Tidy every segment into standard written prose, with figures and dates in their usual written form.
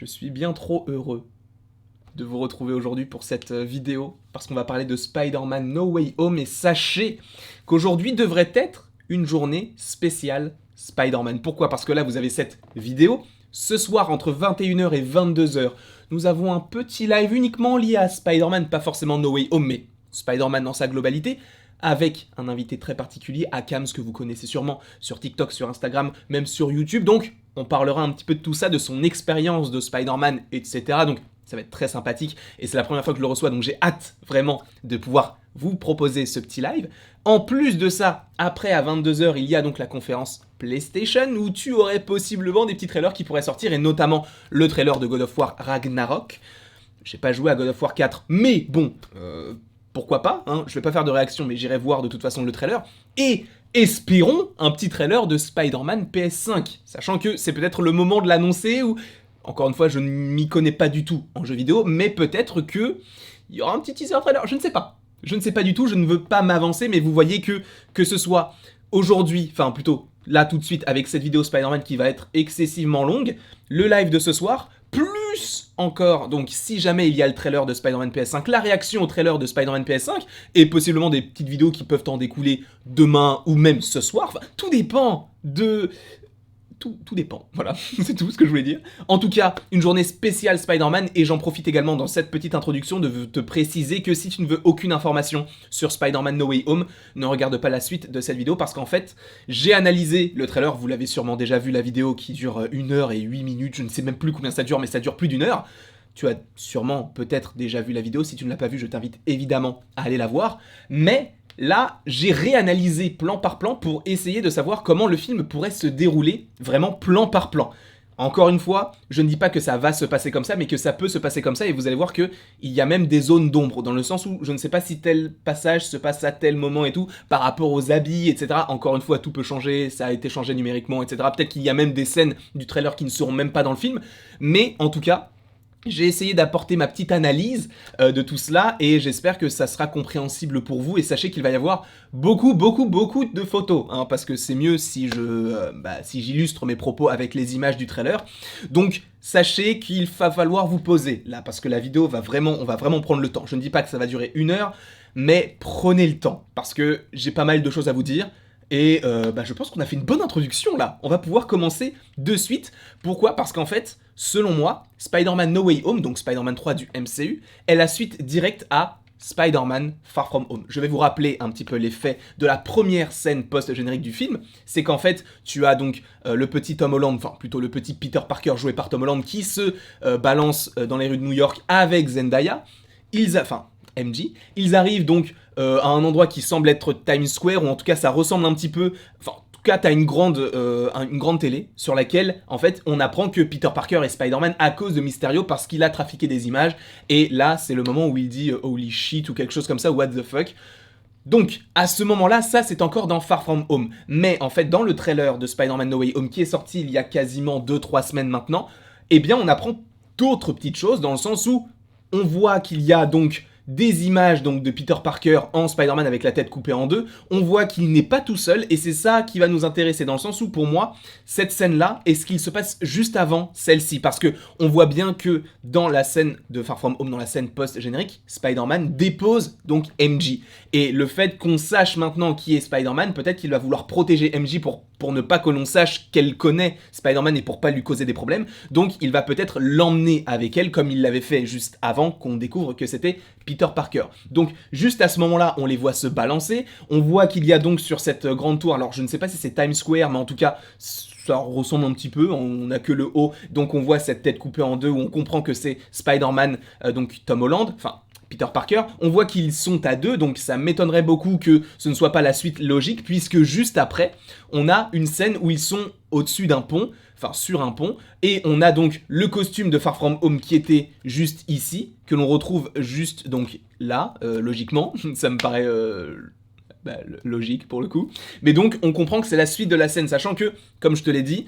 Je suis bien trop heureux de vous retrouver aujourd'hui pour cette vidéo, parce qu'on va parler de Spider-Man No Way Home, et sachez qu'aujourd'hui devrait être une journée spéciale Spider-Man. Pourquoi? Parce que là, vous avez cette vidéo. Ce soir, entre 21h et 22h, nous avons un petit live uniquement lié à Spider-Man, pas forcément No Way Home, mais Spider-Man dans sa globalité, avec un invité très particulier, Akams, que vous connaissez sûrement sur TikTok, sur Instagram, même sur YouTube. Donc, on parlera un petit peu de tout ça, de son expérience de Spider-Man, etc. Donc, ça va être très sympathique, et c'est la première fois que je le reçois, donc j'ai hâte vraiment de pouvoir vous proposer ce petit live. En plus de ça, après à 22h, il y a donc la conférence PlayStation, où tu aurais possiblement des petits trailers qui pourraient sortir, et notamment le trailer de God of War Ragnarok. J'ai pas joué à God of War 4, mais bon, pourquoi pas, hein, je vais pas faire de réaction, mais j'irai voir de toute façon le trailer. Et espérons un petit trailer de Spider-Man PS5, sachant que c'est peut-être le moment de l'annoncer, ou... Encore une fois, je ne m'y connais pas du tout en jeu vidéo, mais peut-être que il y aura un petit teaser trailer, je ne sais pas. Je ne sais pas du tout, je ne veux pas m'avancer, mais vous voyez que ce soit aujourd'hui, enfin plutôt là tout de suite avec cette vidéo Spider-Man qui va être excessivement longue, le live de ce soir, plus encore, donc si jamais il y a le trailer de Spider-Man PS5, la réaction au trailer de Spider-Man PS5, et possiblement des petites vidéos qui peuvent en découler demain ou même ce soir, enfin, tout dépend de... Tout dépend, voilà, c'est tout ce que je voulais dire. En tout cas, une journée spéciale Spider-Man, et j'en profite également dans cette petite introduction de te préciser que si tu ne veux aucune information sur Spider-Man No Way Home, ne regarde pas la suite de cette vidéo, parce qu'en fait, j'ai analysé le trailer, vous l'avez sûrement déjà vu, la vidéo qui dure 1h et 8 minutes, je ne sais même plus combien ça dure, mais ça dure plus d'1 heure. Tu as sûrement peut-être déjà vu la vidéo, si tu ne l'as pas vue, je t'invite évidemment à aller la voir, mais... Là, j'ai réanalysé plan par plan pour essayer de savoir comment le film pourrait se dérouler, vraiment plan par plan. Encore une fois, je ne dis pas que ça va se passer comme ça, mais que ça peut se passer comme ça, et vous allez voir qu'il y a même des zones d'ombre, dans le sens où je ne sais pas si tel passage se passe à tel moment et tout, par rapport aux habits, etc. Encore une fois, tout peut changer, ça a été changé numériquement, etc. Peut-être qu'il y a même des scènes du trailer qui ne seront même pas dans le film, mais en tout cas... J'ai essayé d'apporter ma petite analyse de tout cela, et j'espère que ça sera compréhensible pour vous, et sachez qu'il va y avoir beaucoup de photos, hein, parce que c'est mieux si si j'illustre mes propos avec les images du trailer. Donc sachez qu'il va falloir vous poser là, parce que la vidéo on va vraiment prendre le temps. Je ne dis pas que ça va durer 1 heure, mais prenez le temps, parce que j'ai pas mal de choses à vous dire. Et je pense qu'on a fait une bonne introduction là. On va pouvoir commencer de suite. Pourquoi? Parce qu'en fait, selon moi, Spider-Man No Way Home, donc Spider-Man 3 du MCU, est la suite directe à Spider-Man Far From Home. Je vais vous rappeler un petit peu les faits de la première scène post-générique du film. C'est qu'en fait, tu as donc le petit Tom Holland, enfin plutôt le petit Peter Parker joué par Tom Holland, qui se balance dans les rues de New York avec Zendaya. MJ. Ils arrivent donc à un endroit qui semble être Times Square, ou en tout cas ça ressemble un petit peu... Enfin, en tout cas, t'as une grande télé sur laquelle, en fait, on apprend que Peter Parker est Spider-Man à cause de Mysterio, parce qu'il a trafiqué des images, et là, c'est le moment où il dit « Holy shit » ou quelque chose comme ça, « What the fuck ». Donc, à ce moment-là, ça c'est encore dans Far From Home. Mais en fait, dans le trailer de Spider-Man No Way Home, qui est sorti il y a quasiment 2-3 semaines maintenant, eh bien, on apprend d'autres petites choses, dans le sens où on voit qu'il y a donc... des images donc de Peter Parker en Spider-Man avec la tête coupée en deux, on voit qu'il n'est pas tout seul, et c'est ça qui va nous intéresser, dans le sens où pour moi, cette scène-là est ce qu'il se passe juste avant celle-ci, parce que on voit bien que dans la scène de Far From Home, dans la scène post-générique, Spider-Man dépose donc MJ, et le fait qu'on sache maintenant qui est Spider-Man, peut-être qu'il va vouloir protéger MJ pour ne pas que l'on sache qu'elle connaît Spider-Man et pour pas lui causer des problèmes, donc il va peut-être l'emmener avec elle, comme il l'avait fait juste avant qu'on découvre que c'était Peter Parker. Donc juste à ce moment-là, on les voit se balancer, on voit qu'il y a donc sur cette grande tour, alors je ne sais pas si c'est Times Square, mais en tout cas ça ressemble un petit peu, on n'a que le haut, donc on voit cette tête coupée en deux, où on comprend que c'est Spider-Man, donc Tom Holland, enfin Peter Parker, on voit qu'ils sont à deux, donc ça m'étonnerait beaucoup que ce ne soit pas la suite logique, puisque juste après, on a une scène où ils sont au-dessus d'un pont, enfin sur un pont, et on a donc le costume de Far From Home qui était juste ici, que l'on retrouve juste donc là, logiquement, ça me paraît logique pour le coup. Mais donc on comprend que c'est la suite de la scène, sachant que, comme je te l'ai dit,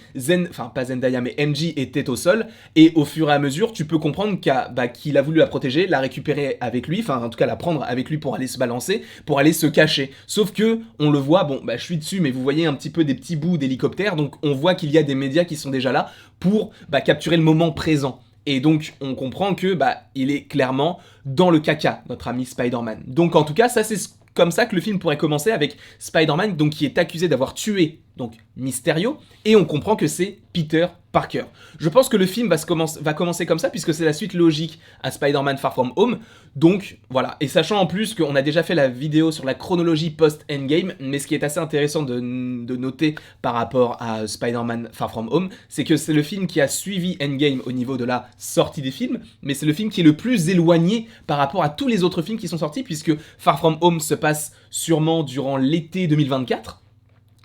pas Zendaya mais MJ était au sol, et au fur et à mesure tu peux comprendre qu'il a voulu la protéger, la récupérer avec lui, enfin en tout cas la prendre avec lui pour aller se balancer, pour aller se cacher. Sauf que on le voit, je suis dessus, mais vous voyez un petit peu des petits bouts d'hélicoptère, donc on voit qu'il y a des médias qui sont déjà là pour capturer le moment présent. Et donc, on comprend que il est clairement dans le caca, notre ami Spider-Man. Donc, en tout cas, ça c'est comme ça que le film pourrait commencer, avec Spider-Man donc qui est accusé d'avoir tué donc Mysterio, et on comprend que c'est Peter Parker. Je pense que le film va commencer comme ça, puisque c'est la suite logique à Spider-Man Far From Home. Donc voilà, et sachant en plus qu'on a déjà fait la vidéo sur la chronologie post-Endgame, mais ce qui est assez intéressant de noter par rapport à Spider-Man Far From Home, c'est que c'est le film qui a suivi Endgame au niveau de la sortie des films, mais c'est le film qui est le plus éloigné par rapport à tous les autres films qui sont sortis, puisque Far From Home se passe sûrement durant l'été 2024,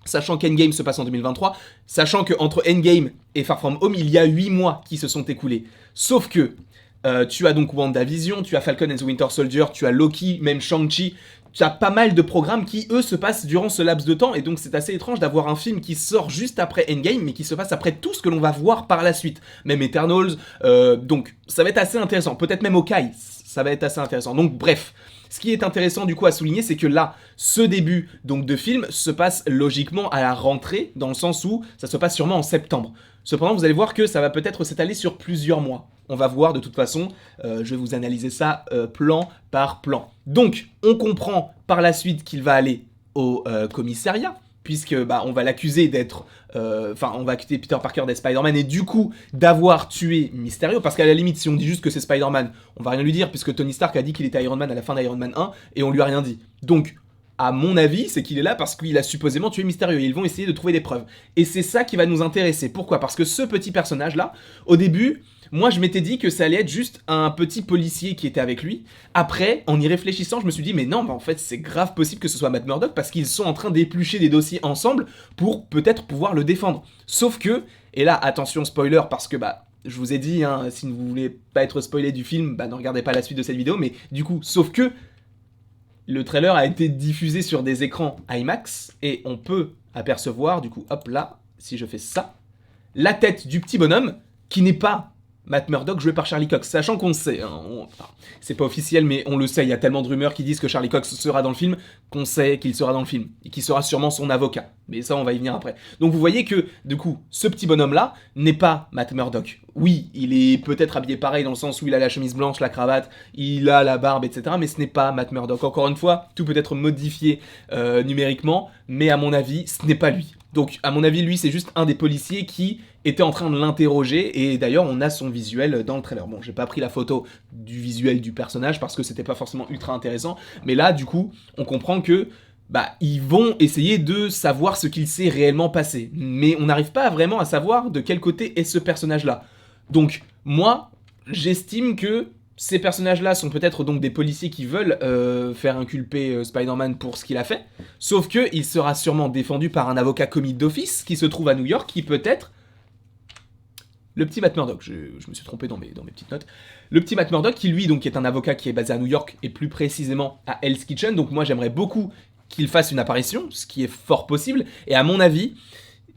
sachant qu'Endgame se passe en 2023, sachant qu'entre Endgame et Far From Home, il y a 8 mois qui se sont écoulés. Sauf que tu as donc WandaVision, tu as Falcon and the Winter Soldier, tu as Loki, même Shang-Chi, tu as pas mal de programmes qui, eux, se passent durant ce laps de temps, et donc c'est assez étrange d'avoir un film qui sort juste après Endgame, mais qui se passe après tout ce que l'on va voir par la suite, même Eternals, donc ça va être assez intéressant, peut-être même Hawkeye, ça va être assez intéressant, donc bref. Ce qui est intéressant du coup à souligner, c'est que là, ce début donc de film se passe logiquement à la rentrée, dans le sens où ça se passe sûrement en septembre. Cependant, vous allez voir que ça va peut-être s'étaler sur plusieurs mois. On va voir de toute façon, je vais vous analyser ça plan par plan. Donc, on comprend par la suite qu'il va aller au commissariat, puisque on va l'accuser d'être... on va accuser Peter Parker d'être Spider-Man et du coup d'avoir tué Mysterio, parce qu'à la limite, si on dit juste que c'est Spider-Man, on va rien lui dire, puisque Tony Stark a dit qu'il était Iron Man à la fin d'Iron Man 1, et on lui a rien dit. Donc, à mon avis, c'est qu'il est là parce qu'il a supposément tué Mysterio, et ils vont essayer de trouver des preuves. Et c'est ça qui va nous intéresser. Pourquoi ? Parce que ce petit personnage-là, au début... Moi, je m'étais dit que ça allait être juste un petit policier qui était avec lui. Après, en y réfléchissant, je me suis dit, mais non, en fait, c'est grave possible que ce soit Matt Murdock parce qu'ils sont en train d'éplucher des dossiers ensemble pour peut-être pouvoir le défendre. Sauf que, et là, attention, spoiler, parce que, je vous ai dit, hein, si vous voulez pas être spoilé du film, ne regardez pas la suite de cette vidéo, mais du coup, sauf que, le trailer a été diffusé sur des écrans IMAX, et on peut apercevoir, du coup, hop là, si je fais ça, la tête du petit bonhomme, qui n'est pas Matt Murdock joué par Charlie Cox, sachant qu'on sait, hein, c'est pas officiel mais on le sait, il y a tellement de rumeurs qui disent que Charlie Cox sera dans le film, qu'on sait qu'il sera dans le film, et qu'il sera sûrement son avocat, mais ça on va y venir après. Donc vous voyez que, du coup, ce petit bonhomme là n'est pas Matt Murdock. Oui, il est peut-être habillé pareil dans le sens où il a la chemise blanche, la cravate, il a la barbe, etc. Mais ce n'est pas Matt Murdock. Encore une fois, tout peut être modifié numériquement, mais à mon avis, ce n'est pas lui. Donc, à mon avis, lui, c'est juste un des policiers qui était en train de l'interroger, et d'ailleurs, on a son visuel dans le trailer. Bon, j'ai pas pris la photo du visuel du personnage, parce que c'était pas forcément ultra intéressant, mais là, du coup, on comprend que ils vont essayer de savoir ce qu'il s'est réellement passé. Mais on n'arrive pas vraiment à savoir de quel côté est ce personnage-là. Donc, moi, j'estime que ces personnages-là sont peut-être donc des policiers qui veulent faire inculper Spider-Man pour ce qu'il a fait, sauf qu'il sera sûrement défendu par un avocat commis d'office qui se trouve à New York, qui peut être le petit Matt Murdock. Je me suis trompé dans mes petites notes. Le petit Matt Murdock qui, lui, donc, est un avocat qui est basé à New York, et plus précisément à Hell's Kitchen, donc moi j'aimerais beaucoup qu'il fasse une apparition, ce qui est fort possible, et à mon avis...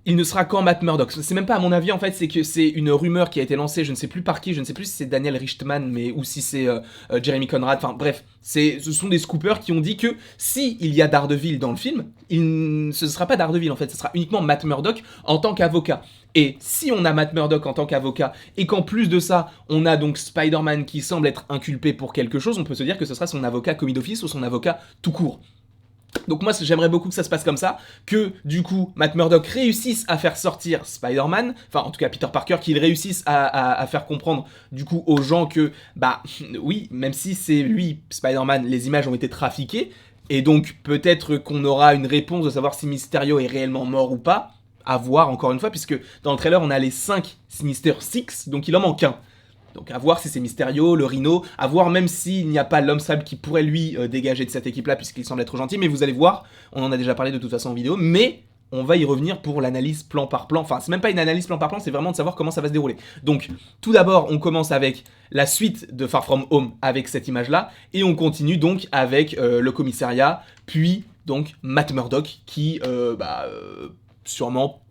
il ne sera qu'en Matt Murdock. C'est même pas à mon avis en fait, c'est que c'est une rumeur qui a été lancée, je ne sais plus par qui, je ne sais plus si c'est Daniel Richtman ou si c'est Jeremy Conrad, enfin bref, ce sont des scoopers qui ont dit que si il y a Daredevil dans le film, ce ne sera pas Daredevil en fait, ce sera uniquement Matt Murdock en tant qu'avocat. Et si on a Matt Murdock en tant qu'avocat, et qu'en plus de ça, on a donc Spider-Man qui semble être inculpé pour quelque chose, on peut se dire que ce sera son avocat commis d'office ou son avocat tout court. Donc moi j'aimerais beaucoup que ça se passe comme ça, que du coup Matt Murdock réussisse à faire sortir Spider-Man, enfin en tout cas Peter Parker, qu'il réussisse à faire comprendre du coup aux gens que oui, même si c'est lui Spider-Man, les images ont été trafiquées, et donc peut-être qu'on aura une réponse de savoir si Mysterio est réellement mort ou pas, à voir encore une fois, puisque dans le trailer on a les 5 Sinister Six, donc il en manque un. Donc à voir si c'est Mysterio, le Rhino, à voir même s'il n'y a pas l'homme sable qui pourrait lui dégager de cette équipe-là, puisqu'il semble être gentil, mais vous allez voir, on en a déjà parlé de toute façon en vidéo, mais on va y revenir pour l'analyse plan par plan, enfin c'est même pas une analyse plan par plan, c'est vraiment de savoir comment ça va se dérouler. Donc tout d'abord on commence avec la suite de Far From Home avec cette image-là, et on continue donc avec le commissariat, puis donc Matt Murdock qui sûrement,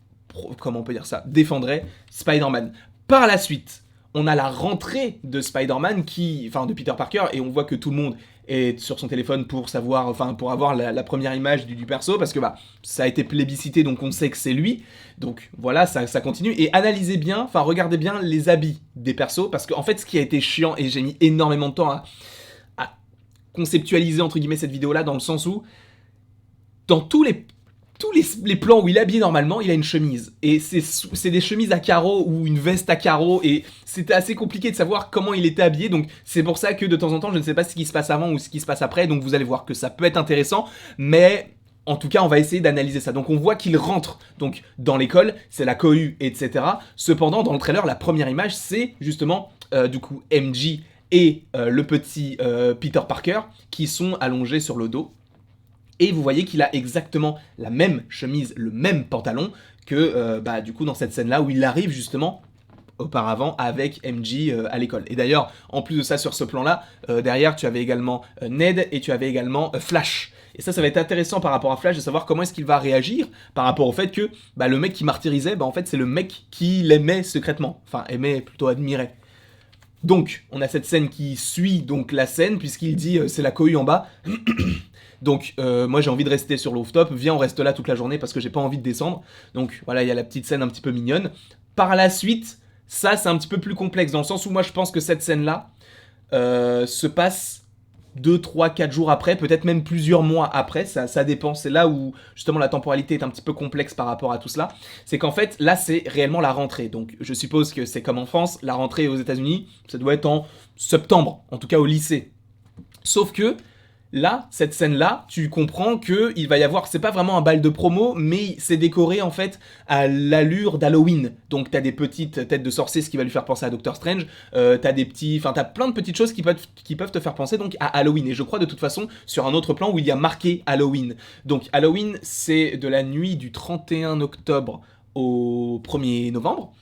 comment on peut dire ça, défendrait Spider-Man. Par la suite, on a la rentrée de Spider-Man de Peter Parker, et on voit que tout le monde et sur son téléphone pour savoir, enfin pour avoir la première image du perso, parce que bah ça a été plébiscité, donc on sait que c'est lui. Donc voilà, ça continue. Et analysez bien, enfin regardez bien les habits des persos, parce qu'en fait ce qui a été chiant, et j'ai mis énormément de temps à conceptualiser entre guillemets cette vidéo là, dans le sens où dans tous les plans où il est habillé normalement, il a une chemise. Et c'est des chemises à carreaux ou une veste à carreaux. Et c'était assez compliqué de savoir comment il était habillé. Donc c'est pour ça que de temps en temps, je ne sais pas ce qui se passe avant ou ce qui se passe après. Donc vous allez voir que ça peut être intéressant. Mais en tout cas, on va essayer d'analyser ça. Donc on voit qu'il rentre donc dans l'école, c'est la cohue, etc. Cependant, dans le trailer, la première image, c'est justement du coup MJ et le petit Peter Parker qui sont allongés sur le dos. Et vous voyez qu'il a exactement la même chemise, le même pantalon que du coup dans cette scène-là où il arrive justement auparavant avec MJ à l'école. Et d'ailleurs, en plus de ça, sur ce plan-là, derrière, tu avais également Ned et tu avais également Flash. Et ça va être intéressant par rapport à Flash de savoir comment est-ce qu'il va réagir par rapport au fait que le mec qui martyrisait, en fait, c'est le mec qui l'aimait secrètement. Enfin, aimait, plutôt admirait. Donc, on a cette scène qui suit donc la scène, puisqu'il dit c'est la cohue en bas. Donc moi j'ai envie de rester sur le rooftop, viens on reste là toute la journée parce que j'ai pas envie de descendre. Donc voilà, il y a la petite scène un petit peu mignonne. Par la suite, ça c'est un petit peu plus complexe dans le sens où moi je pense que cette scène-là se passe 2, 3, 4 jours après, peut-être même plusieurs mois après, ça dépend. C'est là où justement la temporalité est un petit peu complexe par rapport à tout cela. C'est qu'en fait là c'est réellement la rentrée. Donc je suppose que c'est comme en France, la rentrée aux États-Unis ça doit être en septembre, en tout cas au lycée. Sauf que là, cette scène-là, tu comprends que il va y avoir, c'est pas vraiment un bal de promo, mais c'est décoré en fait à l'allure d'Halloween. Donc t'as des petites têtes de sorciers, ce qui va lui faire penser à Doctor Strange. T'as plein de petites choses qui peuvent te faire penser donc à Halloween. Et je crois de toute façon sur un autre plan où il y a marqué Halloween. Donc Halloween, c'est de la nuit du 31 octobre au 1er novembre.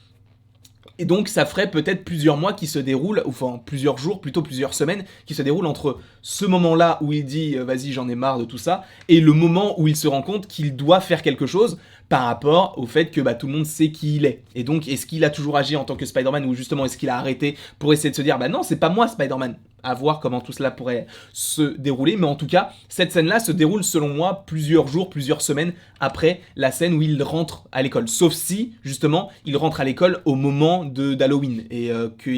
Et donc ça ferait peut-être plusieurs mois qui se déroulent, enfin plusieurs jours, plutôt plusieurs semaines, qui se déroulent entre ce moment-là où il dit vas-y j'en ai marre de tout ça, et le moment où il se rend compte qu'il doit faire quelque chose par rapport au fait que tout le monde sait qui il est. Et donc est-ce qu'il a toujours agi en tant que Spider-Man ou justement est-ce qu'il a arrêté pour essayer de se dire non c'est pas moi Spider-Man. À voir comment tout cela pourrait se dérouler, mais en tout cas, cette scène-là se déroule selon moi plusieurs jours, plusieurs semaines après la scène où il rentre à l'école. Sauf si, justement, il rentre à l'école au moment d'Halloween et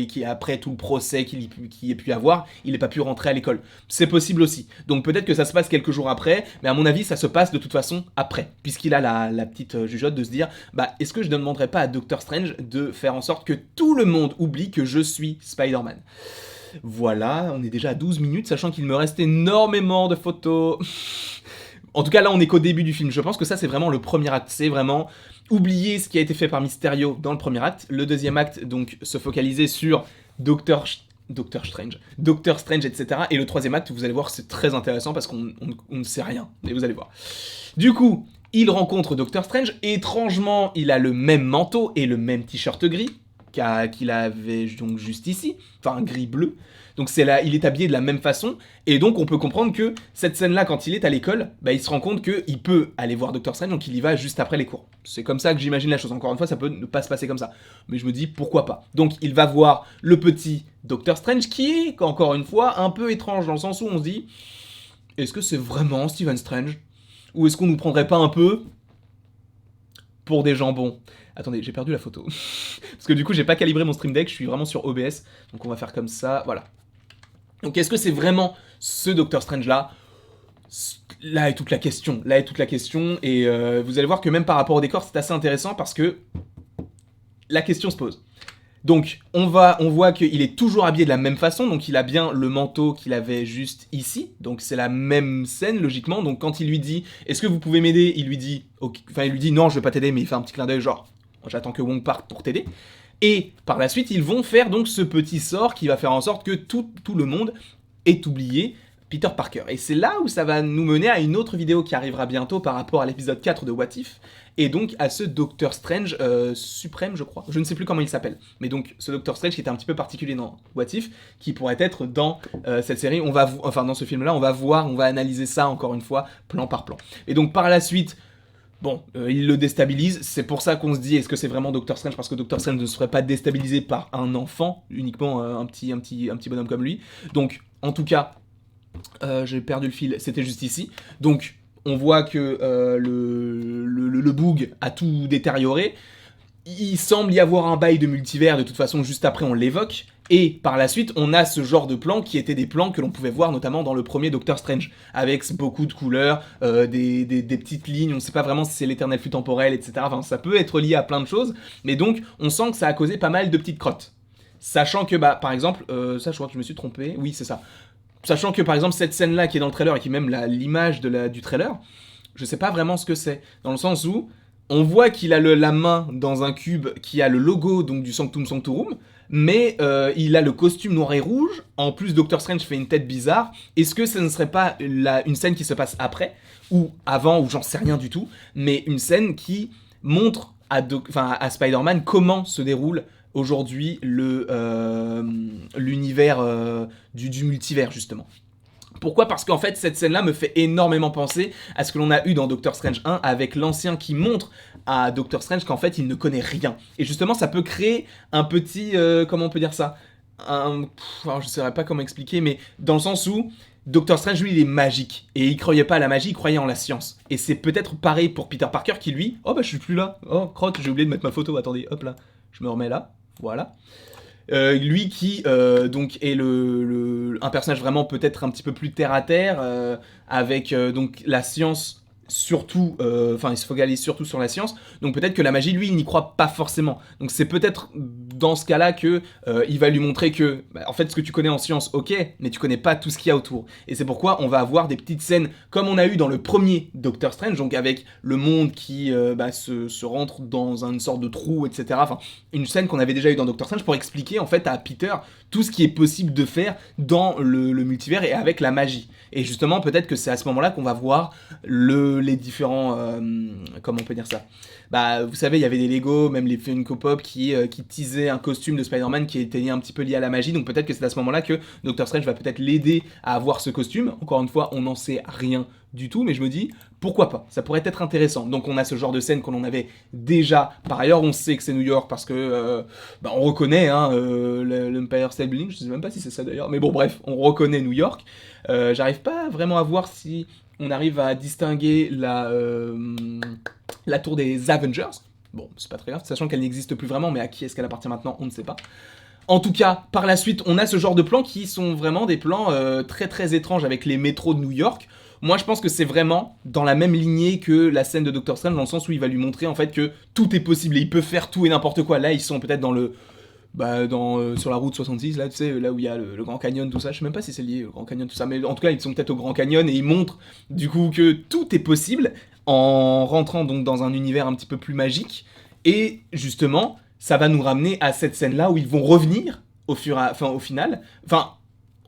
qu'après tout le procès qu'il ait pu avoir, il n'ait pas pu rentrer à l'école. C'est possible aussi. Donc peut-être que ça se passe quelques jours après, mais à mon avis, ça se passe de toute façon après, puisqu'il a la petite jugeote de se dire est-ce que je ne demanderais pas à Doctor Strange de faire en sorte que tout le monde oublie que je suis Spider-Man. Voilà, on est déjà à 12 minutes, sachant qu'il me reste énormément de photos. En tout cas, là, on est qu'au début du film. Je pense que ça, c'est vraiment le premier acte. C'est vraiment oublier ce qui a été fait par Mysterio dans le premier acte. Le deuxième acte, donc, se focaliser sur Doctor Strange, etc. Et le troisième acte, vous allez voir, c'est très intéressant parce qu'on ne sait rien. Et vous allez voir. Du coup, il rencontre Doctor Strange. Et étrangement, il a le même manteau et le même t-shirt gris qu'il avait donc juste ici, enfin gris-bleu. Donc il est habillé de la même façon, et donc on peut comprendre que cette scène-là, quand il est à l'école, il se rend compte qu'il peut aller voir Doctor Strange, donc il y va juste après les cours. C'est comme ça que j'imagine la chose. Encore une fois, ça peut ne pas se passer comme ça, mais je me dis pourquoi pas. Donc il va voir le petit Doctor Strange, qui est, encore une fois, un peu étrange, dans le sens où on se dit, est-ce que c'est vraiment Stephen Strange ? Ou est-ce qu'on nous prendrait pas un peu pour des jambons ? Attendez, j'ai perdu la photo. Parce que du coup, j'ai pas calibré mon stream deck, je suis vraiment sur OBS. Donc on va faire comme ça, voilà. Donc est-ce que c'est vraiment ce Doctor Strange là ? Là est toute la question. Et vous allez voir que même par rapport au décor, c'est assez intéressant parce que la question se pose. Donc on voit qu'il est toujours habillé de la même façon, donc il a bien le manteau qu'il avait juste ici, donc c'est la même scène logiquement. Donc quand il lui dit est-ce que vous pouvez m'aider, il lui dit non je vais pas t'aider, mais il fait un petit clin d'œil genre j'attends que Wong parte pour t'aider. Et par la suite ils vont faire donc ce petit sort qui va faire en sorte que tout le monde est oublié Peter Parker. Et c'est là où ça va nous mener à une autre vidéo qui arrivera bientôt par rapport à l'épisode 4 de What If, et donc à ce Doctor Strange suprême, je crois. Je ne sais plus comment il s'appelle. Mais donc ce Doctor Strange qui était un petit peu particulier dans What If, qui pourrait être dans cette série. Dans ce film-là, on va analyser ça encore une fois, plan par plan. Et donc par la suite, il le déstabilise. C'est pour ça qu'on se dit, est-ce que c'est vraiment Doctor Strange ? Parce que Doctor Strange ne serait pas déstabilisé par un enfant, uniquement un petit bonhomme comme lui. Donc en tout cas, J'ai perdu le fil, c'était juste ici. Donc, on voit que le bug a tout détérioré. Il semble y avoir un bail de multivers, de toute façon, juste après, on l'évoque. Et par la suite, on a ce genre de plans qui étaient des plans que l'on pouvait voir notamment dans le premier Doctor Strange, avec beaucoup de couleurs, des petites lignes, on ne sait pas vraiment si c'est l'éternel flux temporel, etc. Enfin, ça peut être lié à plein de choses, mais donc, on sent que ça a causé pas mal de petites crottes. Sachant que, bah, par exemple, ça, je crois que je me suis trompé, oui, c'est ça. Sachant que, par exemple, cette scène-là qui est dans le trailer et qui est même l'image du trailer, je sais pas vraiment ce que c'est, dans le sens où on voit qu'il a la main dans un cube qui a le logo donc du Sanctum Sanctorum, mais il a le costume noir et rouge. En plus, Doctor Strange fait une tête bizarre. Est-ce que ça ne serait pas une scène qui se passe après, ou avant, ou j'en sais rien du tout, mais une scène qui montre à Spider-Man comment se déroule aujourd'hui l'univers du multivers, justement. Pourquoi? Parce qu'en fait, cette scène-là me fait énormément penser à ce que l'on a eu dans Doctor Strange 1 avec l'ancien qui montre à Doctor Strange qu'en fait, il ne connaît rien. Et justement, ça peut créer un petit... comment on peut dire ça? Alors, je ne saurais pas comment expliquer, mais dans le sens où Doctor Strange, lui, il est magique. Et il croyait pas à la magie, il croyait en la science. Et c'est peut-être pareil pour Peter Parker qui, lui... Oh, bah, je suis plus là. Oh, crotte, j'ai oublié de mettre ma photo. Attendez, hop là. Je me remets là. Voilà. Lui qui donc est un personnage vraiment peut-être un petit peu plus terre à terre, avec donc la science surtout, il se focalise surtout sur la science, donc peut-être que la magie, lui, il n'y croit pas forcément. Donc c'est peut-être dans ce cas-là que il va lui montrer que, bah, en fait, ce que tu connais en science, ok, mais tu connais pas tout ce qu'il y a autour. Et c'est pourquoi on va avoir des petites scènes comme on a eu dans le premier Doctor Strange, donc avec le monde qui se rentre dans une sorte de trou, etc. Enfin, une scène qu'on avait déjà eu dans Doctor Strange pour expliquer en fait à Peter tout ce qui est possible de faire dans le multivers et avec la magie. Et justement, peut-être que c'est à ce moment-là qu'on va voir les différents... comment on peut dire ça? Bah, vous savez, il y avait des Lego, même les Funko Pop qui teasaient un costume de Spider-Man qui était un petit peu lié à la magie. Donc peut-être que c'est à ce moment-là que Doctor Strange va peut-être l'aider à avoir ce costume. Encore une fois, on n'en sait rien du tout, mais je me dis, pourquoi pas? Ça pourrait être intéressant. Donc on a ce genre de scène qu'on en avait déjà. Par ailleurs, on sait que c'est New York parce que on reconnaît l'Empire State Building. Je sais même pas si c'est ça d'ailleurs, mais bon bref, on reconnaît New York. J'arrive pas vraiment à voir si on arrive à distinguer la tour des Avengers. Bon, c'est pas très grave, sachant qu'elle n'existe plus vraiment, mais à qui est-ce qu'elle appartient maintenant, on ne sait pas. En tout cas, par la suite, on a ce genre de plans qui sont vraiment des plans très très étranges avec les métros de New York. Moi, je pense que c'est vraiment dans la même lignée que la scène de Doctor Strange, dans le sens où il va lui montrer en fait que tout est possible et il peut faire tout et n'importe quoi. Là, ils sont peut-être dans sur la route 66, là, tu sais, là où il y a le Grand Canyon, tout ça. Je sais même pas si c'est lié au Grand Canyon, tout ça, mais en tout cas, ils sont peut-être au Grand Canyon et ils montrent du coup que tout est possible en rentrant donc dans un univers un petit peu plus magique. Et justement, ça va nous ramener à cette scène-là où ils vont revenir au final. Enfin,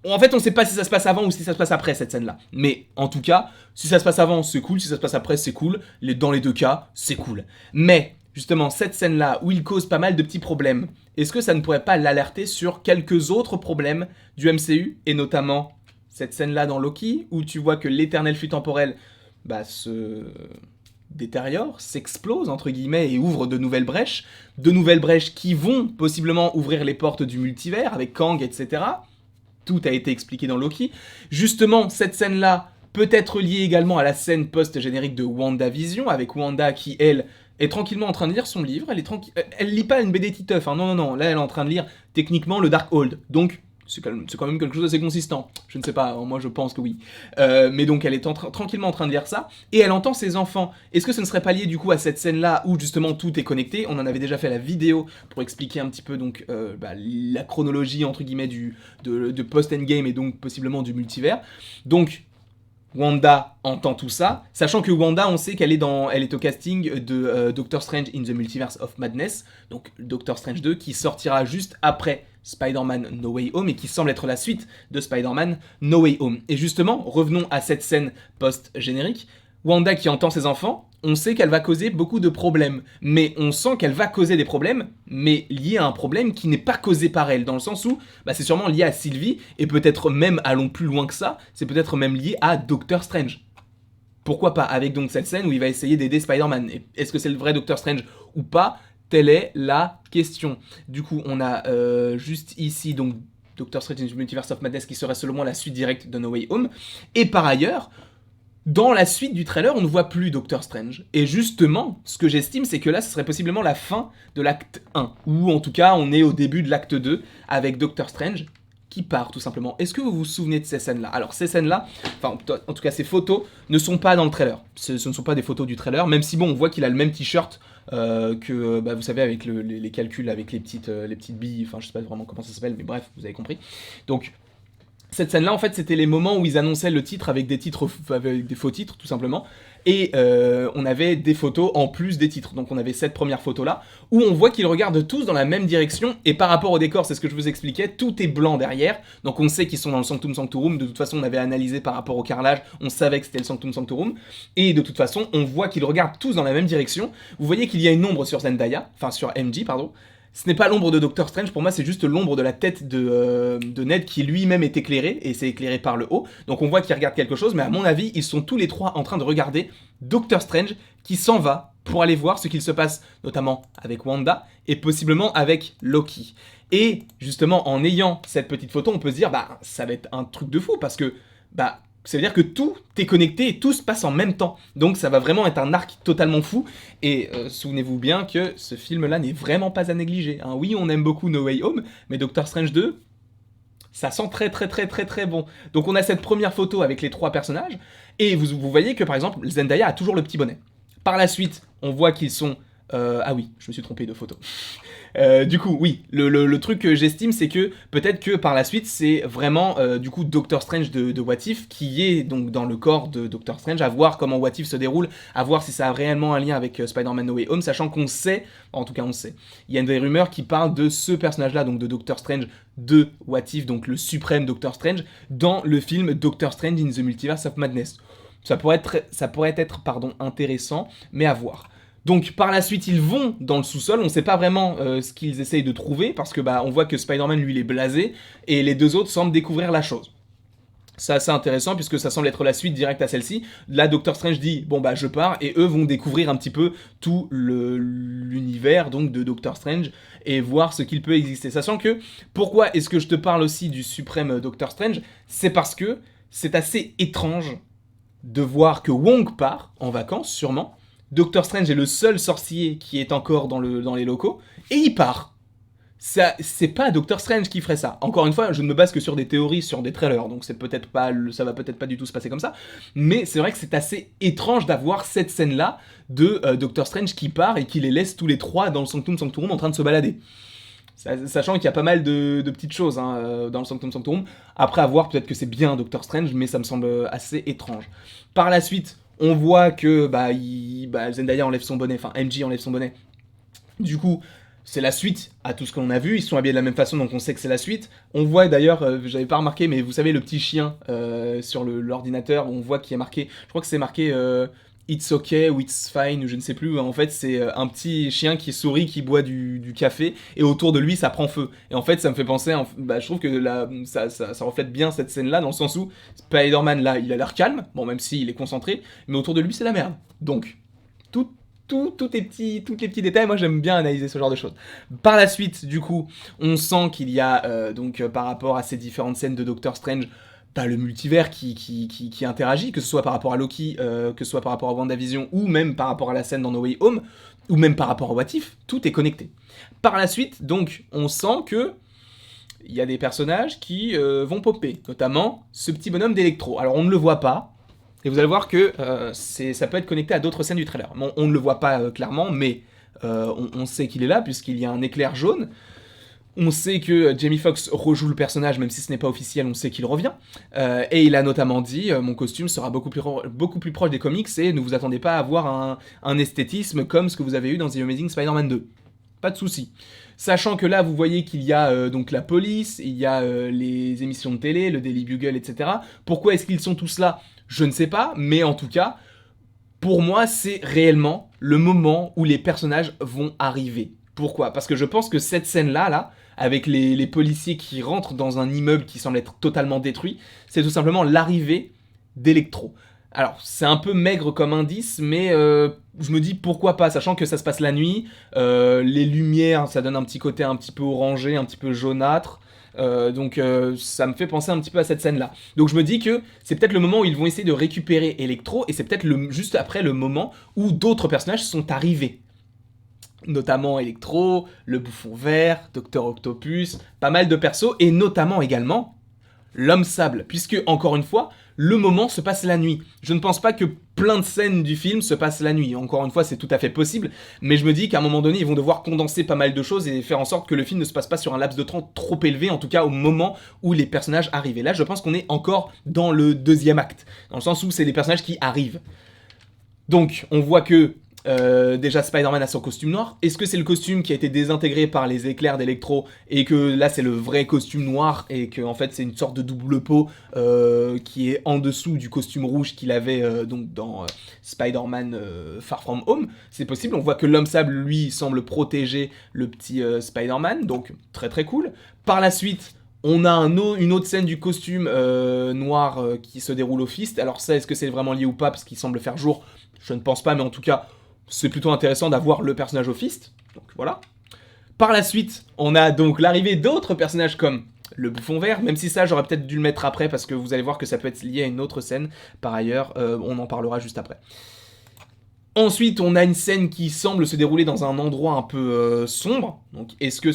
en fait, on sait pas si ça se passe avant ou si ça se passe après cette scène-là. Mais en tout cas, si ça se passe avant, c'est cool. Si ça se passe après, c'est cool. Dans les deux cas, c'est cool. Mais justement, cette scène-là où il cause pas mal de petits problèmes, est-ce que ça ne pourrait pas l'alerter sur quelques autres problèmes du MCU? Et notamment cette scène-là dans Loki où tu vois que l'éternel flux temporel se détériore, s'explose entre guillemets et ouvre de nouvelles brèches qui vont possiblement ouvrir les portes du multivers avec Kang, etc. Tout a été expliqué dans Loki. Justement, cette scène-là peut être liée également à la scène post-générique de WandaVision, avec Wanda qui, elle, est tranquillement en train de lire son livre. Elle lit pas une BD Titeuf, hein. Non. Là, elle est en train de lire techniquement le Darkhold. Donc, c'est quand même quelque chose d'assez consistant. Je ne sais pas, moi je pense que oui. Mais donc elle est tranquillement en train de lire ça, et elle entend ses enfants. Est-ce que ce ne serait pas lié du coup à cette scène-là où justement tout est connecté? On en avait déjà fait la vidéo pour expliquer un petit peu donc la chronologie entre guillemets de post-endgame et donc possiblement du multivers. Donc Wanda entend tout ça, sachant que Wanda, on sait qu'elle est au casting de Doctor Strange in the Multiverse of Madness, donc Doctor Strange 2, qui sortira juste après Spider-Man No Way Home et qui semble être la suite de Spider-Man No Way Home. Et justement, revenons à cette scène post-générique. Wanda qui entend ses enfants, on sait qu'elle va causer beaucoup de problèmes, mais on sent qu'elle va causer des problèmes, mais liés à un problème qui n'est pas causé par elle, dans le sens où c'est sûrement lié à Sylvie, et peut-être même, allons plus loin que ça, c'est peut-être même lié à Doctor Strange. Pourquoi pas, avec donc cette scène où il va essayer d'aider Spider-Man. Est-ce que c'est le vrai Doctor Strange ou pas? Telle est la question. Du coup, on a juste ici donc Doctor Strange in the Multiverse of Madness, qui serait selon moi la suite directe de No Way Home. Et par ailleurs, dans la suite du trailer, on ne voit plus Doctor Strange. Et justement, ce que j'estime, c'est que là, ce serait possiblement la fin de l'acte 1. Ou en tout cas, on est au début de l'acte 2, avec Doctor Strange qui part, tout simplement. Est-ce que vous vous souvenez de ces scènes-là? Alors, ces scènes-là, enfin, en tout cas, ces photos ne sont pas dans le trailer. Ce ne sont pas des photos du trailer, même si, bon, on voit qu'il a le même t-shirt que, bah, vous savez, avec les calculs, avec les petites billes, enfin, je sais pas vraiment comment ça s'appelle, mais bref, vous avez compris. Donc, cette scène-là, en fait, c'était les moments où ils annonçaient le titre avec des faux titres, tout simplement. Et on avait des photos en plus des titres. Donc on avait cette première photo-là, où on voit qu'ils regardent tous dans la même direction. Et par rapport au décor, c'est ce que je vous expliquais, tout est blanc derrière. Donc on sait qu'ils sont dans le Sanctum Sanctorum. De toute façon, on avait analysé par rapport au carrelage. On savait que c'était le Sanctum Sanctorum. Et de toute façon, on voit qu'ils regardent tous dans la même direction. Vous voyez qu'il y a une ombre sur Zendaya, enfin sur MJ, pardon. Ce n'est pas l'ombre de Doctor Strange, pour moi c'est juste l'ombre de la tête de Ned qui lui-même est éclairé, et c'est éclairé par le haut. Donc on voit qu'ils regardent quelque chose, mais à mon avis, ils sont tous les trois en train de regarder Doctor Strange qui s'en va pour aller voir ce qu'il se passe, notamment avec Wanda, et possiblement avec Loki. Et justement, en ayant cette petite photo, on peut se dire, bah ça va être un truc de fou, parce que, bah, ça veut dire que tout est connecté et tout se passe en même temps. Donc ça va vraiment être un arc totalement fou. Et souvenez-vous bien que ce film-là n'est vraiment pas à négliger. Hein. Oui, on aime beaucoup No Way Home, mais Doctor Strange 2, ça sent très très très très très bon. Donc on a cette première photo avec les trois personnages. Et vous voyez que par exemple, Zendaya a toujours le petit bonnet. Par la suite, on voit qu'ils sont... ah oui, je me suis trompé de photo. Du coup, oui, le truc que j'estime, c'est que peut-être que par la suite, c'est vraiment du coup Doctor Strange de What If qui est donc dans le corps de Doctor Strange, à voir comment What If se déroule, à voir si ça a réellement un lien avec Spider-Man No Way Home, sachant qu'on sait, en tout cas on sait, il y a des rumeurs qui parlent de ce personnage-là, donc de Doctor Strange de What If, donc le suprême Doctor Strange, dans le film Doctor Strange in the Multiverse of Madness. Ça pourrait être intéressant, mais à voir. Donc par la suite ils vont dans le sous-sol, on sait pas vraiment ce qu'ils essayent de trouver, parce que bah on voit que Spider-Man lui il est blasé, et les deux autres semblent découvrir la chose. C'est assez intéressant puisque ça semble être la suite directe à celle-ci. Là Doctor Strange dit bon bah je pars, et eux vont découvrir un petit peu tout l'univers donc de Doctor Strange et voir ce qu'il peut exister. Sachant que, pourquoi est-ce que je te parle aussi du suprême Doctor Strange? C'est parce que c'est assez étrange de voir que Wong part en vacances sûrement. Doctor Strange est le seul sorcier qui est encore dans les locaux, et il part. C'est pas Doctor Strange qui ferait ça. Encore une fois, je ne me base que sur des théories, sur des trailers, donc ça va peut-être pas du tout se passer comme ça, mais c'est vrai que c'est assez étrange d'avoir cette scène-là de Doctor Strange qui part et qui les laisse tous les trois dans le Sanctum Sanctorum en train de se balader. Sachant qu'il y a pas mal de petites choses hein, dans le Sanctum Sanctorum. Après avoir, peut-être que c'est bien Doctor Strange, mais ça me semble assez étrange. Par la suite, on voit que Zendaya enlève son bonnet, enfin MJ enlève son bonnet. Du coup, c'est la suite à tout ce qu'on a vu, ils sont habillés de la même façon, donc on sait que c'est la suite. On voit d'ailleurs, j'avais pas remarqué, mais vous savez le petit chien sur l'ordinateur, on voit qu'il est marqué, je crois que c'est marqué It's okay ou It's fine, ou je ne sais plus. En fait, c'est un petit chien qui sourit, qui boit du café, et autour de lui, ça prend feu. Et en fait, ça me fait penser, je trouve que ça reflète bien cette scène-là, dans le sens où Spider-Man, là, il a l'air calme, bon, même s'il est concentré, mais autour de lui, c'est la merde. Donc, tous les petits détails, moi j'aime bien analyser ce genre de choses. Par la suite, du coup, on sent qu'il y a, par rapport à ces différentes scènes de Doctor Strange, le multivers qui interagit, que ce soit par rapport à Loki, que ce soit par rapport à WandaVision, ou même par rapport à la scène dans No Way Home, ou même par rapport à What If, tout est connecté. Par la suite, donc, on sent que il y a des personnages qui vont popper, notamment ce petit bonhomme d'Electro. Alors on ne le voit pas, et vous allez voir que ça peut être connecté à d'autres scènes du trailer. Bon, on ne le voit pas clairement, mais on sait qu'il est là, puisqu'il y a un éclair jaune. On sait que Jamie Foxx rejoue le personnage, même si ce n'est pas officiel, on sait qu'il revient. Et il a notamment dit mon costume sera beaucoup plus proche des comics, et ne vous attendez pas à avoir un esthétisme comme ce que vous avez eu dans The Amazing Spider-Man 2. Pas de souci. Sachant que là, vous voyez qu'il y a donc la police, il y a les émissions de télé, le Daily Bugle, etc. Pourquoi est-ce qu'ils sont tous là? Je ne sais pas, mais en tout cas, pour moi, c'est réellement le moment où les personnages vont arriver. Pourquoi? Parce que je pense que cette scène-là, avec les policiers qui rentrent dans un immeuble qui semble être totalement détruit, c'est tout simplement l'arrivée d'Electro. Alors, c'est un peu maigre comme indice, mais je me dis pourquoi pas, sachant que ça se passe la nuit, les lumières, ça donne un petit côté un petit peu orangé, un petit peu jaunâtre. Ça me fait penser un petit peu à cette scène-là. Donc je me dis que c'est peut-être le moment où ils vont essayer de récupérer Electro, et c'est peut-être juste après le moment où d'autres personnages sont arrivés. Notamment Electro, le Bouffon Vert, Docteur Octopus, pas mal de persos, et notamment également l'Homme Sable, puisque, encore une fois, le moment se passe la nuit. Je ne pense pas que plein de scènes du film se passent la nuit. Encore une fois, c'est tout à fait possible, mais je me dis qu'à un moment donné, ils vont devoir condenser pas mal de choses et faire en sorte que le film ne se passe pas sur un laps de temps trop élevé, en tout cas au moment où les personnages arrivent. Et là, je pense qu'on est encore dans le deuxième acte, dans le sens où c'est les personnages qui arrivent. Donc, on voit que déjà Spider-Man a son costume noir. Est-ce que c'est le costume qui a été désintégré par les éclairs d'Electro et que là c'est le vrai costume noir et que en fait c'est une sorte de double peau qui est en dessous du costume rouge qu'il avait donc dans Spider-Man Far From Home? C'est possible. On voit que l'Homme Sable lui semble protéger le petit Spider-Man, donc très très cool. Par la suite, on a une autre scène du costume noir qui se déroule au Fist. Alors ça, est-ce que c'est vraiment lié ou pas parce qu'il semble faire jour? Je ne pense pas, mais en tout cas, c'est plutôt intéressant d'avoir le personnage au Fist. Donc voilà. Par la suite, on a donc l'arrivée d'autres personnages comme le Bouffon Vert, même si ça, j'aurais peut-être dû le mettre après parce que vous allez voir que ça peut être lié à une autre scène. Par ailleurs, on en parlera juste après. Ensuite, on a une scène qui semble se dérouler dans un endroit un peu sombre. Donc, est-ce que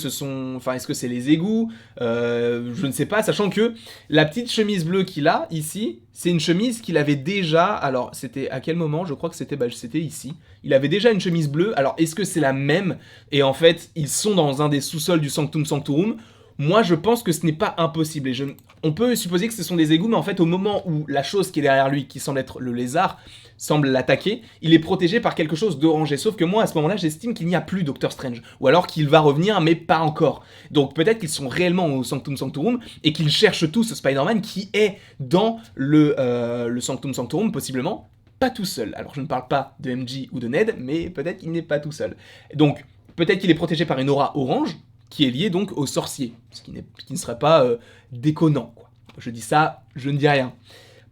c'est les égouts? Je ne sais pas, sachant que la petite chemise bleue qu'il a ici, c'est une chemise qu'il avait déjà. Alors, c'était à quel moment? Je crois que c'était ici. Il avait déjà une chemise bleue. Alors, est-ce que c'est la même? Et en fait, ils sont dans un des sous-sols du Sanctum Sanctorum. Moi, je pense que ce n'est pas impossible. On peut supposer que ce sont des égouts, mais en fait, au moment où la chose qui est derrière lui, qui semble être le lézard, semble l'attaquer, il est protégé par quelque chose d'orangé. Sauf que moi, à ce moment-là, j'estime qu'il n'y a plus Doctor Strange. Ou alors qu'il va revenir, mais pas encore. Donc peut-être qu'ils sont réellement au Sanctum Sanctorum et qu'ils cherchent tous Spider-Man qui est dans le Sanctum Sanctorum, possiblement pas tout seul. Alors je ne parle pas de MJ ou de Ned, mais peut-être qu'il n'est pas tout seul. Donc peut-être qu'il est protégé par une aura orange, qui est liée donc au sorcier. Ce qui ne serait pas déconnant, quoi. Je dis ça, je ne dis rien.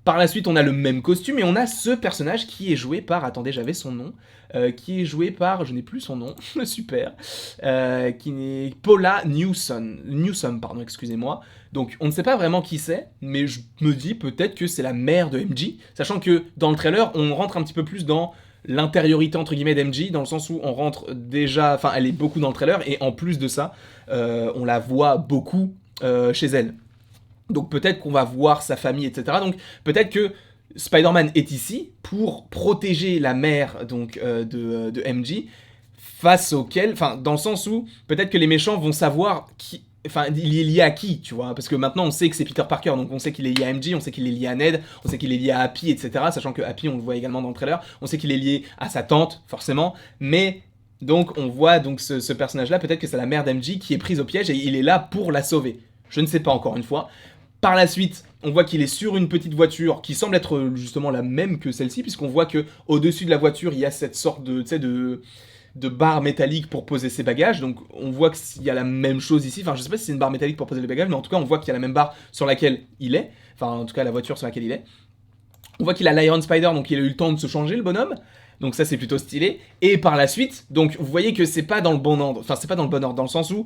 Par la suite, on a le même costume et on a ce personnage qui est joué par... Attendez, j'avais son nom. Qui est joué par... Je n'ai plus son nom. Super. Qui est Paula Newsome, pardon, excusez-moi. Donc, on ne sait pas vraiment qui c'est, mais je me dis peut-être que c'est la mère de MJ, sachant que dans le trailer, on rentre un petit peu plus dans l'intériorité entre guillemets d'MJ, dans le sens où on rentre déjà... Enfin, elle est beaucoup dans le trailer, et en plus de ça, on la voit beaucoup chez elle. Donc peut-être qu'on va voir sa famille, etc. Donc peut-être que Spider-Man est ici pour protéger la mère donc, de MJ, face auquel... Enfin, dans le sens où peut-être que les méchants vont savoir qui... Enfin, il est lié à qui, tu vois? Parce que maintenant, on sait que c'est Peter Parker, donc on sait qu'il est lié à MJ, on sait qu'il est lié à Ned, on sait qu'il est lié à Happy, etc. Sachant que Happy, on le voit également dans le trailer, on sait qu'il est lié à sa tante, forcément, mais... Donc on voit donc ce personnage-là, peut-être que c'est la mère d'MJ qui est prise au piège et il est là pour la sauver. Je ne sais pas encore une fois. Par la suite, on voit qu'il est sur une petite voiture qui semble être justement la même que celle-ci, puisqu'on voit que au-dessus de la voiture, il y a cette sorte de barre métallique pour poser ses bagages. Donc on voit qu'il y a la même chose ici. Enfin, je sais pas si c'est une barre métallique pour poser les bagages, mais en tout cas, on voit qu'il y a la même barre sur laquelle il est. Enfin, en tout cas, la voiture sur laquelle il est. On voit qu'il a l'Iron Spider, donc il a eu le temps de se changer, le bonhomme. Donc ça, c'est plutôt stylé. Et par la suite, donc vous voyez que c'est pas dans le bon ordre. Enfin, c'est pas dans le bon ordre, dans le sens où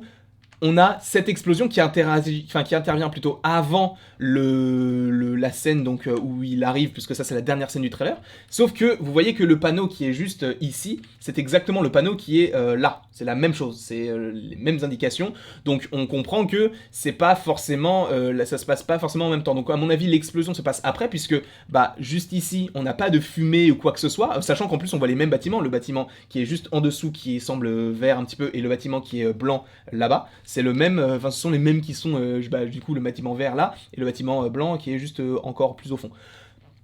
on a cette explosion qui intervient plutôt avant la scène donc, où il arrive, puisque ça c'est la dernière scène du trailer. Sauf que vous voyez que le panneau qui est juste ici, c'est exactement le panneau qui est là. C'est la même chose, c'est les mêmes indications. Donc on comprend que c'est pas forcément, ça se passe pas forcément en même temps. Donc à mon avis l'explosion se passe après, puisque bah juste ici on n'a pas de fumée ou quoi que ce soit, sachant qu'en plus on voit les mêmes bâtiments, le bâtiment qui est juste en dessous qui semble vert un petit peu et le bâtiment qui est blanc là-bas. C'est le même, ce sont les mêmes qui sont du coup le bâtiment vert là et le bâtiment blanc qui est juste encore plus au fond.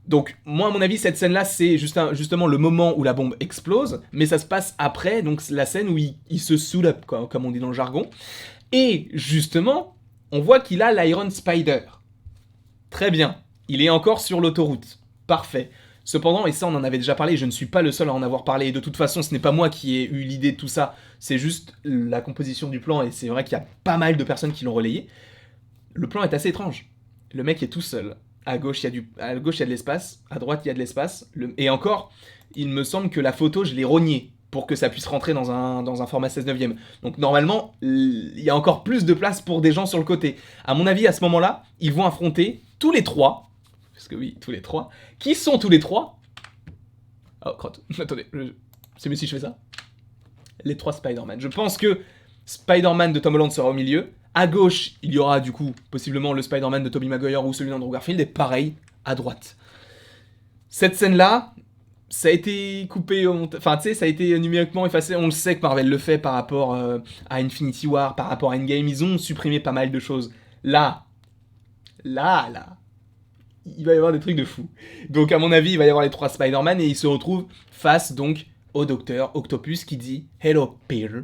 Donc moi à mon avis cette scène là c'est justement le moment où la bombe explose, mais ça se passe après, donc la scène où il se soulève quoi, comme on dit dans le jargon. Et justement on voit qu'il a l'Iron Spider. Très bien, il est encore sur l'autoroute, parfait. Cependant, et ça on en avait déjà parlé, je ne suis pas le seul à en avoir parlé, et de toute façon ce n'est pas moi qui ai eu l'idée de tout ça, c'est juste la composition du plan, et c'est vrai qu'il y a pas mal de personnes qui l'ont relayé. Le plan est assez étrange. Le mec est tout seul. À gauche, il y a de l'espace, à droite, il y a de l'espace, et encore, il me semble que la photo, je l'ai rognée. pour que ça puisse rentrer dans un format 16 neuvième. Donc normalement, il y a encore plus de place pour des gens sur le côté. À mon avis, à ce moment-là, ils vont affronter tous les trois, parce que oui, tous les trois, qui sont tous les trois... Oh, crotte, attendez, c'est mieux si je fais ça. Les trois Spider-Man. Je pense que Spider-Man de Tom Holland sera au milieu. À gauche, il y aura du coup, possiblement le Spider-Man de Tobey Maguire ou celui d'Andrew Garfield, et pareil, à droite. Cette scène-là, ça a été coupé, enfin tu sais, ça a été numériquement effacé. On le sait que Marvel le fait par rapport à Infinity War, par rapport à Endgame. Ils ont supprimé pas mal de choses. Là, il va y avoir des trucs de fou. Donc à mon avis, il va y avoir les trois Spider-Man et ils se retrouvent face donc au docteur Octopus qui dit « Hello Peter ».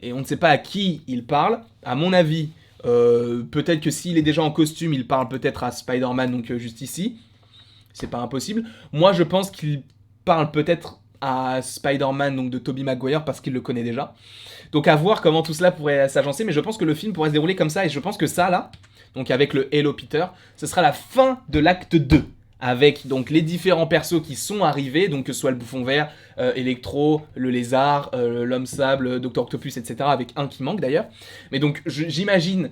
Et on ne sait pas à qui il parle. À mon avis, peut-être que s'il est déjà en costume, il parle peut-être à Spider-Man, donc juste ici. C'est pas impossible. Moi, je pense qu'il parle peut-être à Spider-Man, donc de Tobey Maguire, parce qu'il le connaît déjà. Donc à voir comment tout cela pourrait s'agencer, mais je pense que le film pourrait se dérouler comme ça, et je pense que ça, là, donc avec le Hello Peter, ce sera la fin de l'acte 2. Avec donc les différents persos qui sont arrivés, donc que ce soit le Bouffon Vert, Electro, le Lézard, l'Homme Sable, Dr Octopus, etc. Avec un qui manque d'ailleurs. Mais donc j'imagine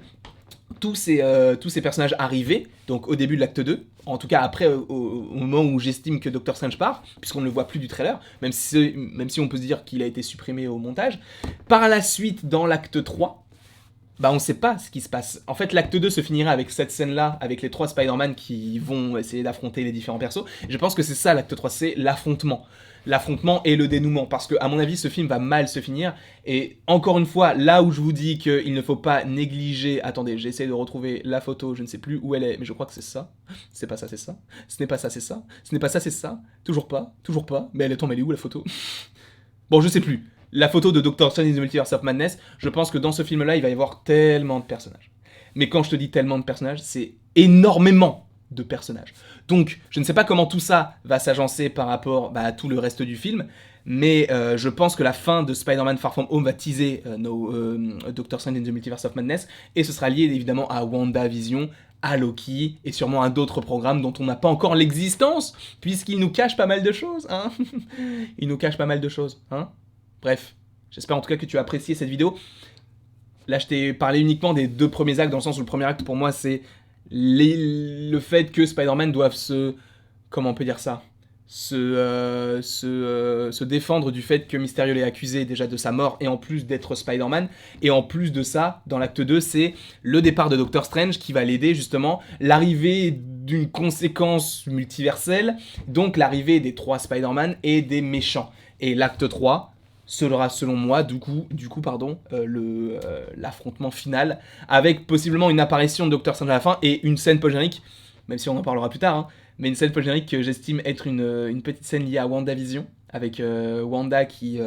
tous ces personnages arrivés, donc au début de l'acte 2, en tout cas après, au moment où j'estime que Doctor Strange part, puisqu'on ne le voit plus du trailer, même si on peut se dire qu'il a été supprimé au montage. Par la suite, dans l'acte 3, bah on sait pas ce qui se passe. En fait, l'acte 2 se finira avec cette scène-là, avec les trois Spider-Man qui vont essayer d'affronter les différents persos. Je pense que c'est ça l'acte 3, c'est l'affrontement. L'affrontement et le dénouement, parce que à mon avis ce film va mal se finir, et encore une fois, là où je vous dis qu'il ne faut pas négliger, attendez, j'essaie de retrouver la photo, je ne sais plus où elle est, mais je crois que c'est ça, c'est pas ça, c'est ça, ce n'est pas ça, c'est ça, ce n'est pas ça, c'est ça, toujours pas, mais elle est tombée, elle est où la photo? Bon, je sais plus, la photo de Doctor Strange in the Multiverse of Madness, je pense que dans ce film-là, il va y avoir tellement de personnages. Mais quand je te dis tellement de personnages, c'est énormément de personnages. Donc, je ne sais pas comment tout ça va s'agencer par rapport à tout le reste du film, mais je pense que la fin de Spider-Man Far From Home va teaser Doctor Strange in the Multiverse of Madness, et ce sera lié évidemment à WandaVision, à Loki, et sûrement à d'autres programmes dont on n'a pas encore l'existence, puisqu'ils nous cachent pas mal de choses, hein. Ils nous cachent pas mal de choses, hein. Bref, j'espère en tout cas que tu as apprécié cette vidéo. Là, je t'ai parlé uniquement des deux premiers actes, dans le sens où le premier acte, pour moi, c'est le fait que Spider-Man doive comment on peut dire ça, se défendre du fait que Mysterio l'est accusé déjà de sa mort, et en plus d'être Spider-Man, et en plus de ça, dans l'acte 2, c'est le départ de Doctor Strange qui va l'aider justement, l'arrivée d'une conséquence multiverselle, donc l'arrivée des trois Spider-Man et des méchants. Et l'acte 3 sera selon moi l'affrontement final, avec possiblement une apparition de Doctor Strange à la fin et une scène post-générique, même si on en parlera plus tard, hein, mais une scène post-générique que j'estime être une petite scène liée à WandaVision, avec Wanda qui...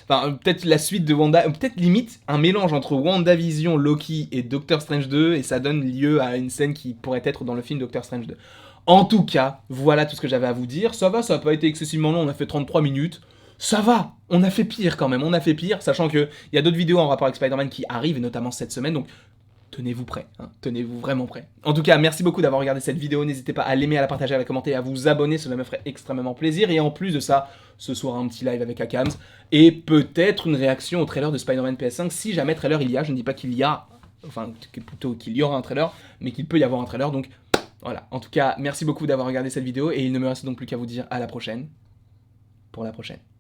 Enfin, peut-être la suite de Wanda, peut-être limite un mélange entre WandaVision, Loki et Doctor Strange 2, et ça donne lieu à une scène qui pourrait être dans le film Doctor Strange 2. En tout cas, voilà tout ce que j'avais à vous dire. Ça va, ça n'a pas été excessivement long, on a fait 33 minutes. Ça va, on a fait pire quand même, on a fait pire, sachant qu'il y a d'autres vidéos en rapport avec Spider-Man qui arrivent, et notamment cette semaine, donc tenez-vous prêts, hein, tenez-vous vraiment prêts. En tout cas, merci beaucoup d'avoir regardé cette vidéo, n'hésitez pas à l'aimer, à la partager, à la commenter, à vous abonner, cela me ferait extrêmement plaisir, et en plus de ça, ce soir un petit live avec Akams, et peut-être une réaction au trailer de Spider-Man PS5, si jamais trailer il y a, je ne dis pas qu'il y a, enfin plutôt qu'il y aura un trailer, mais qu'il peut y avoir un trailer, donc voilà. En tout cas, merci beaucoup d'avoir regardé cette vidéo, et il ne me reste donc plus qu'à vous dire à la prochaine, pour la prochaine.